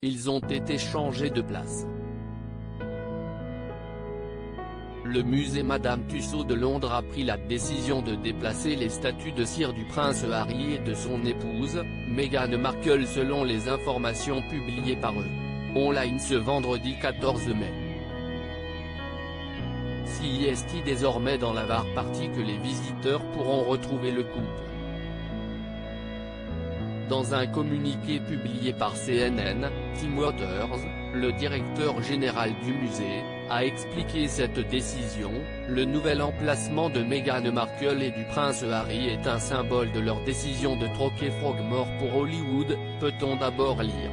ils ont été changés de place. Le musée Madame Tussauds de Londres a pris la décision de déplacer les statues de cire du prince Harry et de son épouse, Meghan Markle selon les informations publiées par eux. Online ce vendredi 14 mai. CIST désormais dans la VAR partie que les visiteurs pourront retrouver le couple. Dans un communiqué publié par CNN, Tim Waters, le directeur général du musée, a expliqué cette décision. Le nouvel emplacement de Meghan Markle et du prince Harry est un symbole de leur décision de troquer Frogmore pour Hollywood, peut-on d'abord lire.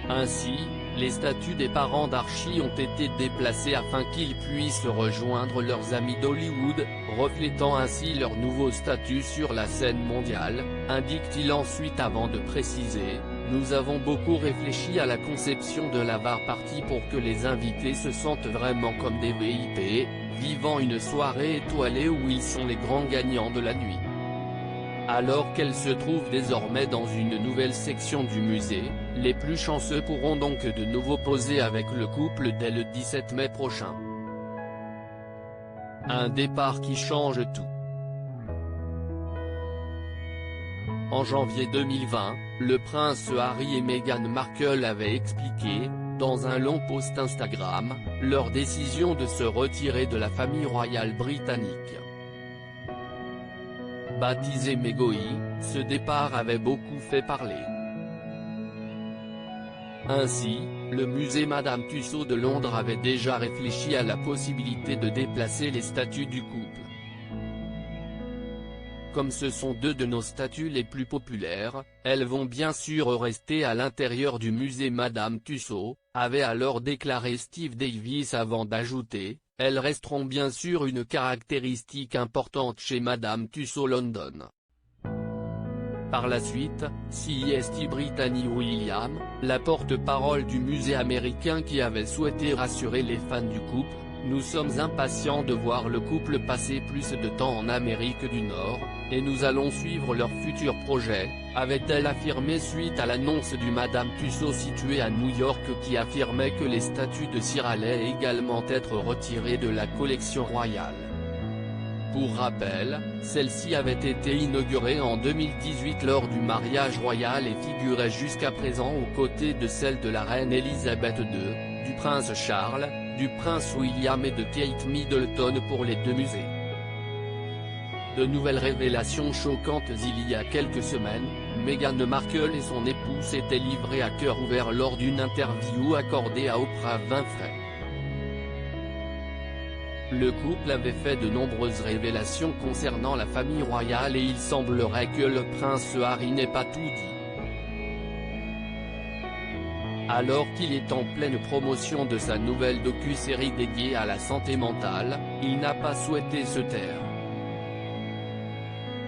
Ainsi, les statues des parents d'Archie ont été déplacées afin qu'ils puissent rejoindre leurs amis d'Hollywood, reflétant ainsi leur nouveau statut sur la scène mondiale, indique-t-il ensuite avant de préciser. Nous avons beaucoup réfléchi à la conception de la VAR party pour que les invités se sentent vraiment comme des VIP, vivant une soirée étoilée où ils sont les grands gagnants de la nuit. Alors qu'elle se trouve désormais dans une nouvelle section du musée, les plus chanceux pourront donc de nouveau poser avec le couple dès le 17 mai prochain. Un départ qui change tout. En janvier 2020, le prince Harry et Meghan Markle avaient expliqué, dans un long post Instagram, leur décision de se retirer de la famille royale britannique. Baptisé Megoi, ce départ avait beaucoup fait parler. Ainsi, le musée Madame Tussauds de Londres avait déjà réfléchi à la possibilité de déplacer les statues du couple. Comme ce sont deux de nos statues les plus populaires, elles vont bien sûr rester à l'intérieur du musée Madame Tussauds, avait alors déclaré Steve Davis avant d'ajouter, elles resteront bien sûr une caractéristique importante chez Madame Tussauds London. Par la suite, CIST Brittany Williams, la porte-parole du musée américain qui avait souhaité rassurer les fans du couple, nous sommes impatients de voir le couple passer plus de temps en Amérique du Nord, et nous allons suivre leurs futurs projets, avait-elle affirmé suite à l'annonce du Madame Tussauds située à New York qui affirmait que les statues de cire allaient également être retirées de la collection royale. Pour rappel, celle-ci avait été inaugurée en 2018 lors du mariage royal et figurait jusqu'à présent aux côtés de celle de la reine Elisabeth II, du prince Charles, du prince William et de Kate Middleton pour les deux musées. De nouvelles révélations choquantes il y a quelques semaines, Meghan Markle et son époux s'étaient livrés à cœur ouvert lors d'une interview accordée à Oprah Winfrey. Le couple avait fait de nombreuses révélations concernant la famille royale et il semblerait que le prince Harry n'ait pas tout dit. Alors qu'il est en pleine promotion de sa nouvelle docu-série dédiée à la santé mentale, il n'a pas souhaité se taire.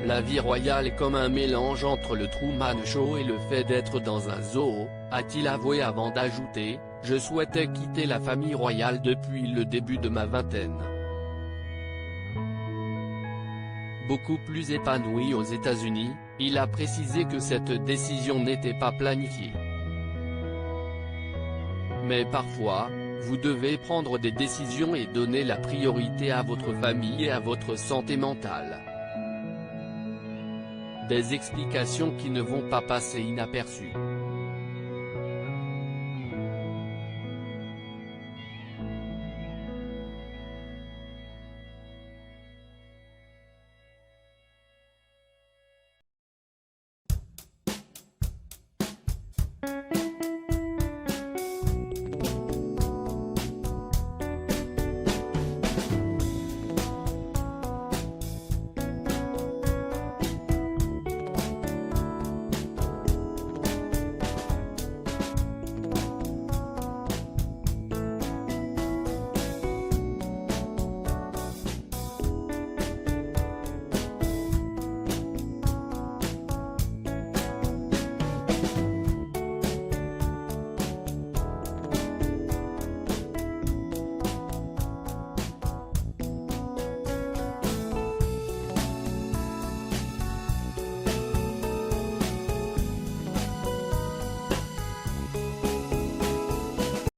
La vie royale est comme un mélange entre le Truman Show et le fait d'être dans un zoo, a-t-il avoué avant d'ajouter, je souhaitais quitter la famille royale depuis le début de ma vingtaine. Beaucoup plus épanoui aux États-Unis, il a précisé que cette décision n'était pas planifiée. Mais parfois, vous devez prendre des décisions et donner la priorité à votre famille et à votre santé mentale. Des explications qui ne vont pas passer inaperçues.